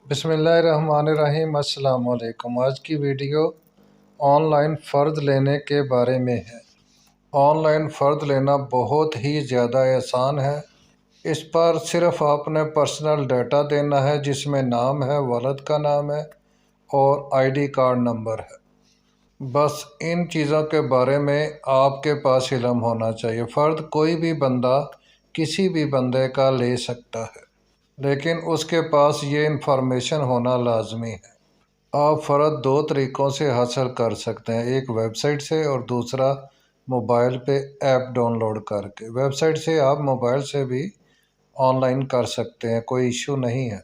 بسم اللہ الرحمن الرحیم۔ السلام علیکم۔ آج کی ویڈیو آن لائن فرض لینے کے بارے میں ہے۔ آن لائن فرض لینا بہت ہی زیادہ آسان ہے۔ اس پر صرف آپ نے پرسنل ڈیٹا دینا ہے، جس میں نام ہے، والد کا نام ہے اور ID کارڈ نمبر ہے۔ بس ان چیزوں کے بارے میں آپ کے پاس علم ہونا چاہیے۔ فرض کوئی بھی بندہ کسی بھی بندے کا لے سکتا ہے، لیکن اس کے پاس یہ انفارمیشن ہونا لازمی ہے۔ آپ فرض دو طریقوں سے حاصل کر سکتے ہیں، ایک ویب سائٹ سے اور دوسرا موبائل پہ ایپ ڈاؤن لوڈ کر کے۔ ویب سائٹ سے آپ موبائل سے بھی آن لائن کر سکتے ہیں، کوئی ایشو نہیں ہے۔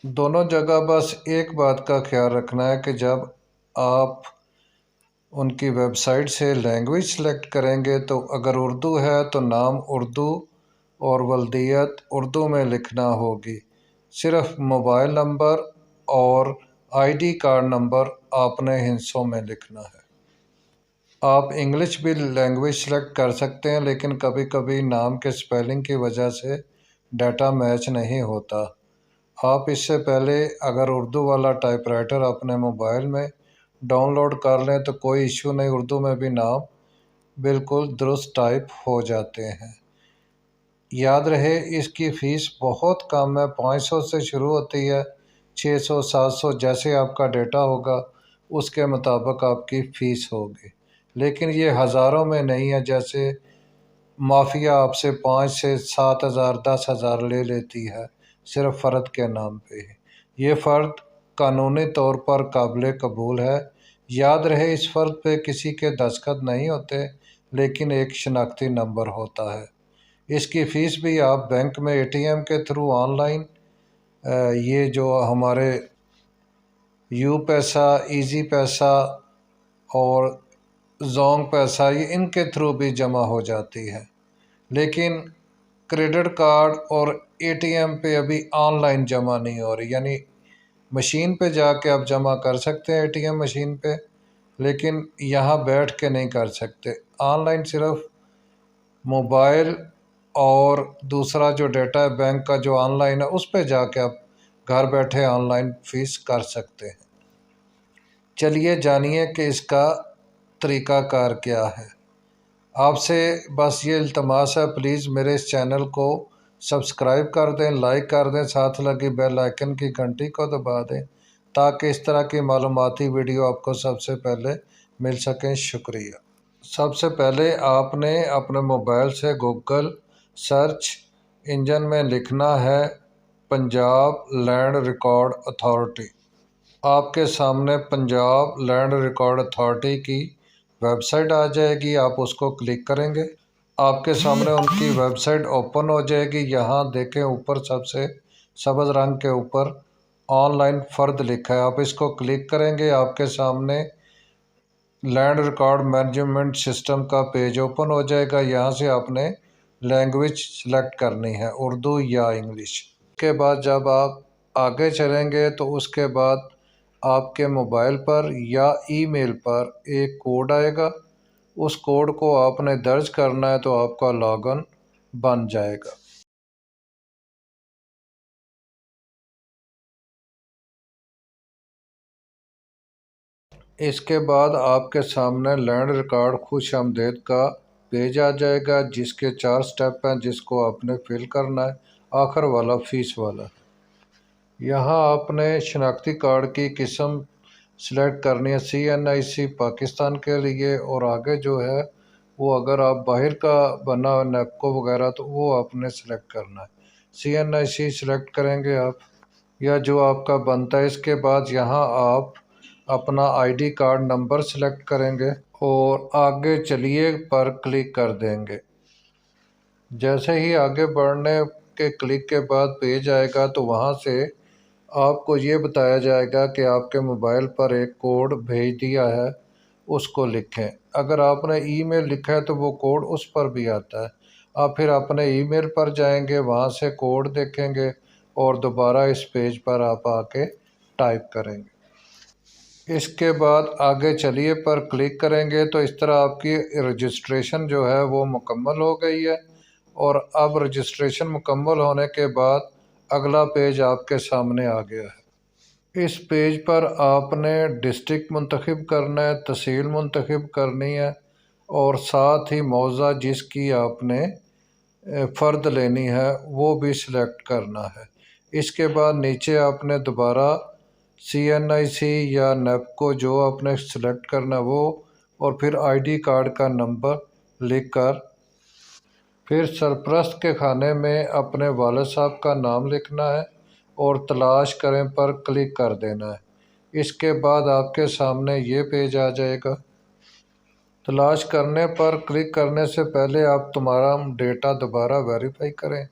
دونوں جگہ بس ایک بات کا خیال رکھنا ہے کہ جب آپ ان کی ویب سائٹ سے لینگویج سلیکٹ کریں گے تو اگر اردو ہے تو نام اردو اور والدیت اردو میں لکھنا ہوگی۔ صرف موبائل نمبر اور ID کارڈ نمبر آپ نے ہندسوں میں لکھنا ہے۔ آپ انگلش بھی لینگویج سلیکٹ کر سکتے ہیں، لیکن کبھی کبھی نام کے سپیلنگ کی وجہ سے ڈیٹا میچ نہیں ہوتا۔ آپ اس سے پہلے اگر اردو والا ٹائپ رائٹر اپنے موبائل میں ڈاؤن لوڈ کر لیں تو کوئی ایشو نہیں، اردو میں بھی نام بالکل درست ٹائپ ہو جاتے ہیں۔ یاد رہے اس کی فیس بہت کم ہے، 500 سے شروع ہوتی ہے، 600 700 جیسے آپ کا ڈیٹا ہوگا اس کے مطابق آپ کی فیس ہوگی، لیکن یہ ہزاروں میں نہیں ہے جیسے مافیا آپ سے 5 سے 7 ہزار 10 ہزار لے لیتی ہے صرف فرد کے نام پہ ہی۔ یہ فرد قانونی طور پر قابل قبول ہے۔ یاد رہے اس فرد پہ کسی کے دستخط نہیں ہوتے، لیکن ایک شناختی نمبر ہوتا ہے۔ اس کی فیس بھی آپ بینک میں ATM کے تھرو آن لائن، یہ جو ہمارے یو پیسہ، ایزی پیسہ اور زونگ پیسہ، یہ ان کے تھرو بھی جمع ہو جاتی ہے، لیکن کریڈٹ کارڈ اور ATM پہ ابھی آن لائن جمع نہیں ہو رہی، یعنی مشین پہ جا کے آپ جمع کر سکتے ہیں ATM مشین پہ، لیکن یہاں بیٹھ کے نہیں کر سکتے۔ آن لائن صرف موبائل اور دوسرا جو ڈیٹا ہے بینک کا جو آن لائن ہے، اس پہ جا کے آپ گھر بیٹھے آن لائن فیس کر سکتے ہیں۔ چلیے جانیے کہ اس کا طریقہ کار کیا ہے۔ آپ سے بس یہ التماس ہے، پلیز میرے اس چینل کو سبسکرائب کر دیں، لائک کر دیں، ساتھ لگی بیل آئیکن کی گھنٹی کو دبا دیں تاکہ اس طرح کی معلوماتی ویڈیو آپ کو سب سے پہلے مل سکیں۔ شکریہ۔ سب سے پہلے آپ نے اپنے موبائل سے گوگل سرچ انجن میں لکھنا ہے پنجاب لینڈ ریکارڈ اتھارٹی۔ آپ کے سامنے پنجاب لینڈ ریکارڈ اتھارٹی کی ویب سائٹ آ جائے گی، آپ اس کو کلک کریں گے، آپ کے سامنے ان کی ویب سائٹ اوپن ہو جائے گی۔ یہاں دیکھیں اوپر سب سے سبز رنگ کے اوپر آن لائن فرض لکھا ہے، آپ اس کو کلک کریں گے، آپ کے سامنے لینڈ ریکارڈ مینجمنٹ سسٹم کا پیج اوپن ہو جائے گا۔ یہاں سے آپ نے لینگویج سلیکٹ کرنی ہے، اردو یا انگلش۔ اس کے بعد جب آپ آگے چلیں گے تو اس کے بعد آپ کے موبائل پر یا ای میل پر ایک کوڈ آئے گا، اس کوڈ کو آپ نے درج کرنا ہے تو آپ کا لاگ ان بن جائے گا۔ اس کے بعد آپ کے سامنے لینڈ ریکارڈ خوش آمدید کا پیج آ جائے گا، جس کے 4 سٹیپ ہیں، جس کو آپ نے فل کرنا ہے۔ آخر والا فیس والا ہے۔ یہاں آپ نے شناختی کارڈ کی قسم سلیکٹ کرنی ہے، CNIC پاکستان کے لیے، اور آگے جو ہے وہ اگر آپ باہر کا بنا نیپکو وغیرہ تو وہ آپ نے سلیکٹ کرنا ہے۔ CNIC سلیکٹ کریں گے آپ یا جو آپ کا بنتا ہے۔ اس کے بعد یہاں آپ اپنا ID کارڈ نمبر سلیکٹ کریں گے اور آگے چلیے پر کلک کر دیں گے۔ جیسے ہی آگے بڑھنے کے کلک کے بعد پیج آئے گا تو وہاں سے آپ کو یہ بتایا جائے گا کہ آپ کے موبائل پر ایک کوڈ بھیج دیا ہے، اس کو لکھیں۔ اگر آپ نے ای میل لکھا ہے تو وہ کوڈ اس پر بھی آتا ہے۔ آپ پھر اپنے ای میل پر جائیں گے، وہاں سے کوڈ دیکھیں گے اور دوبارہ اس پیج پر آپ آ کے ٹائپ کریں گے۔ اس کے بعد آگے چلیے پر کلک کریں گے تو اس طرح آپ کی رجسٹریشن جو ہے وہ مکمل ہو گئی ہے، اور اب رجسٹریشن مکمل ہونے کے بعد اگلا پیج آپ کے سامنے آ گیا ہے۔ اس پیج پر آپ نے ڈسٹرکٹ منتخب کرنا ہے، تحصیل منتخب کرنی ہے اور ساتھ ہی موضع جس کی آپ نے فرد لینی ہے وہ بھی سلیکٹ کرنا ہے۔ اس کے بعد نیچے آپ نے دوبارہ CNIC یا نیپکو جو آپ نے سلیکٹ کرنا وہ اور پھر ID کارڈ کا نمبر لکھ کر پھر سرپرست کے خانے میں اپنے والد صاحب کا نام لکھنا ہے اور تلاش کریں پر کلک کر دینا ہے۔ اس کے بعد آپ کے سامنے یہ پیج آ جائے گا۔ تلاش کرنے پر کلک کرنے سے پہلے آپ تمہارا ڈیٹا دوبارہ ویریفائی کریں۔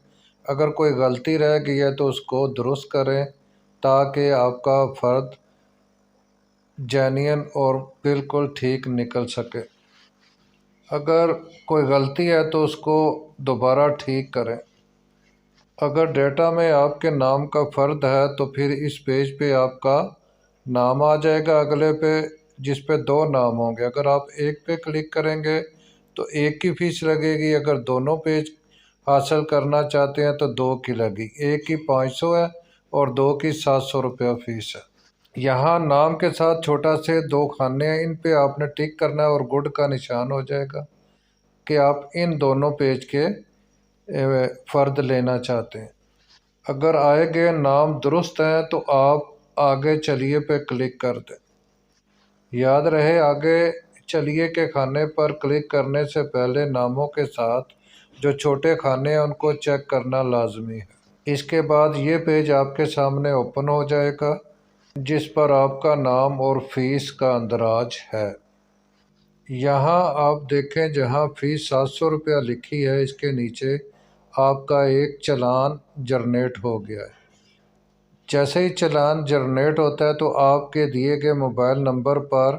اگر کوئی غلطی رہ گئی ہے تو اس کو درست کریں تاکہ آپ کا فرد جینین اور بالکل ٹھیک نکل سکے۔ اگر کوئی غلطی ہے تو اس کو دوبارہ ٹھیک کریں۔ اگر ڈیٹا میں آپ کے نام کا فرد ہے تو پھر اس پیج پہ آپ کا نام آ جائے گا، اگلے پہ جس پہ دو نام ہوں گے۔ اگر آپ ایک پہ کلک کریں گے تو ایک کی فیس لگے گی، اگر دونوں پیج حاصل کرنا چاہتے ہیں تو دو کی لگی، ایک کی 500 ہے اور دو کی 700 روپیہ فیس ہے۔ یہاں نام کے ساتھ چھوٹا سے دو خانے ہیں، ان پہ آپ نے ٹک کرنا ہے اور گڈ کا نشان ہو جائے گا کہ آپ ان دونوں پیج کے فرد لینا چاہتے ہیں۔ اگر آئے گئے نام درست ہیں تو آپ آگے چلیے پہ کلک کر دیں۔ یاد رہے آگے چلیے کے خانے پر کلک کرنے سے پہلے ناموں کے ساتھ جو چھوٹے خانے ہیں ان کو چیک کرنا لازمی ہے۔ اس کے بعد یہ پیج آپ کے سامنے اوپن ہو جائے گا جس پر آپ کا نام اور فیس کا اندراج ہے۔ یہاں آپ دیکھیں جہاں فیس 700 روپیہ لکھی ہے اس کے نیچے آپ کا ایک چلان جنریٹ ہو گیا ہے۔ جیسے ہی چلان جنریٹ ہوتا ہے تو آپ کے دیے گئے موبائل نمبر پر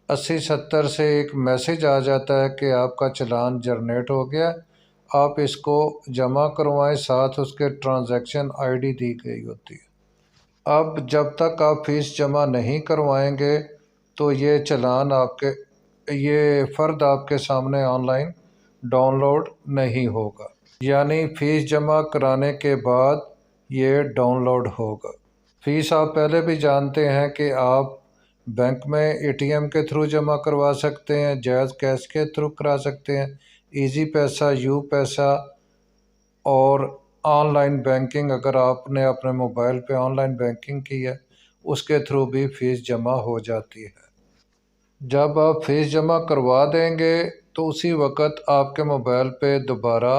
8070 سے ایک میسج آ جاتا ہے کہ آپ کا چلان جنریٹ ہو گیا۔ آپ اس کو جمع کروائیں، ساتھ اس کے ٹرانزیکشن ID دی گئی ہوتی ہے۔ اب جب تک آپ فیس جمع نہیں کروائیں گے تو یہ چلان یہ فرد آپ کے سامنے آن لائن ڈاؤن لوڈ نہیں ہوگا، یعنی فیس جمع کرانے کے بعد یہ ڈاؤن لوڈ ہوگا۔ فیس آپ پہلے بھی جانتے ہیں کہ آپ بینک میں ATM کے تھرو جمع کروا سکتے ہیں، جیز کیش کے تھرو کرا سکتے ہیں، ایزی پیسہ، یو پیسہ اور آن لائن بینکنگ اگر آپ نے اپنے موبائل پہ آن لائن بینکنگ کی ہے اس کے تھرو بھی فیس جمع ہو جاتی ہے۔ جب آپ فیس جمع کروا دیں گے تو اسی وقت آپ کے موبائل پہ دوبارہ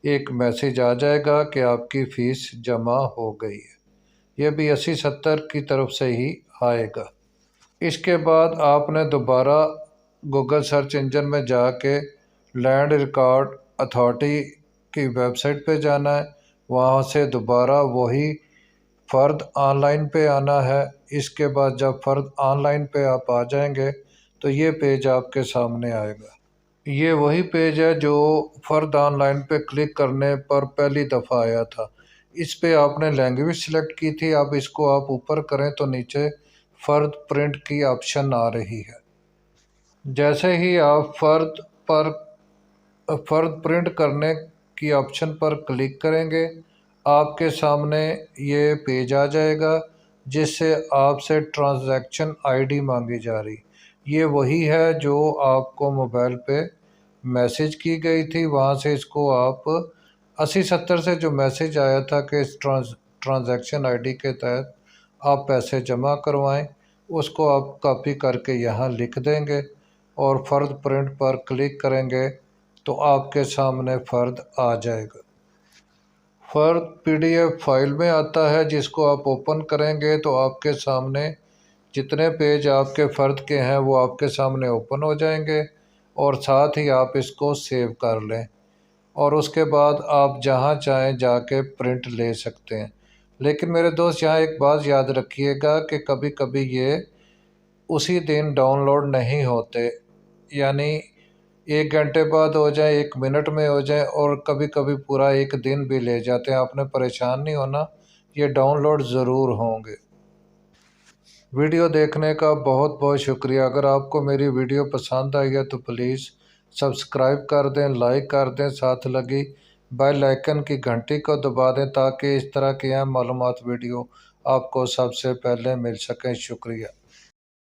ایک میسج آ جائے گا کہ آپ کی فیس جمع ہو گئی ہے۔ یہ بھی 8070 کی طرف سے ہی آئے گا۔ اس کے بعد آپ نے دوبارہ گوگل سرچ انجن میں جا کے لینڈ ریکارڈ اتھارٹی کی ویب سائٹ پہ جانا ہے، وہاں سے دوبارہ وہی فرد آن لائن پہ آنا ہے۔ اس کے بعد جب فرد آن لائن پہ آپ آ جائیں گے تو یہ پیج آپ کے سامنے آئے گا۔ یہ وہی پیج ہے جو فرد آن لائن پہ کلک کرنے پر پہلی دفعہ آیا تھا۔ اس پہ آپ نے لینگویج سلیکٹ کی تھی، اب اس کو آپ اوپر کریں تو نیچے فرد پرنٹ کی آپشن آ رہی ہے۔ جیسے ہی آپ فرد پرنٹ کرنے کی آپشن پر کلک کریں گے آپ کے سامنے یہ پیج آ جائے گا جس سے آپ سے ٹرانزیکشن ID مانگی جا رہی۔ یہ وہی ہے جو آپ کو موبائل پہ میسج کی گئی تھی، وہاں سے اس کو آپ 8070 سے جو میسج آیا تھا کہ اس ٹرانزیکشن ID کے تحت آپ پیسے جمع کروائیں، اس کو آپ کاپی کر کے یہاں لکھ دیں گے اور فرد پرنٹ پر کلک کریں گے تو آپ کے سامنے فرد آ جائے گا۔ فرد PDF فائل میں آتا ہے جس کو آپ اوپن کریں گے تو آپ کے سامنے جتنے پیج آپ کے فرد کے ہیں وہ آپ کے سامنے اوپن ہو جائیں گے اور ساتھ ہی آپ اس کو سیو کر لیں اور اس کے بعد آپ جہاں چاہیں جا کے پرنٹ لے سکتے ہیں۔ لیکن میرے دوست یہاں ایک بات یاد رکھیے گا کہ کبھی کبھی یہ اسی دن ڈاؤن لوڈ نہیں ہوتے، یعنی 1 گھنٹے بعد ہو جائیں، 1 منٹ میں ہو جائیں اور کبھی کبھی پورا 1 دن بھی لے جاتے ہیں۔ آپ نے پریشان نہیں ہونا، یہ ڈاؤن لوڈ ضرور ہوں گے۔ ویڈیو دیکھنے کا بہت بہت شکریہ۔ اگر آپ کو میری ویڈیو پسند آئی ہے تو پلیز سبسکرائب کر دیں، لائک کر دیں، ساتھ لگی بیل آئکن کی گھنٹی کو دبا دیں تاکہ اس طرح کی اہم معلومات ویڈیو آپ کو سب سے پہلے مل سکیں۔ شکریہ۔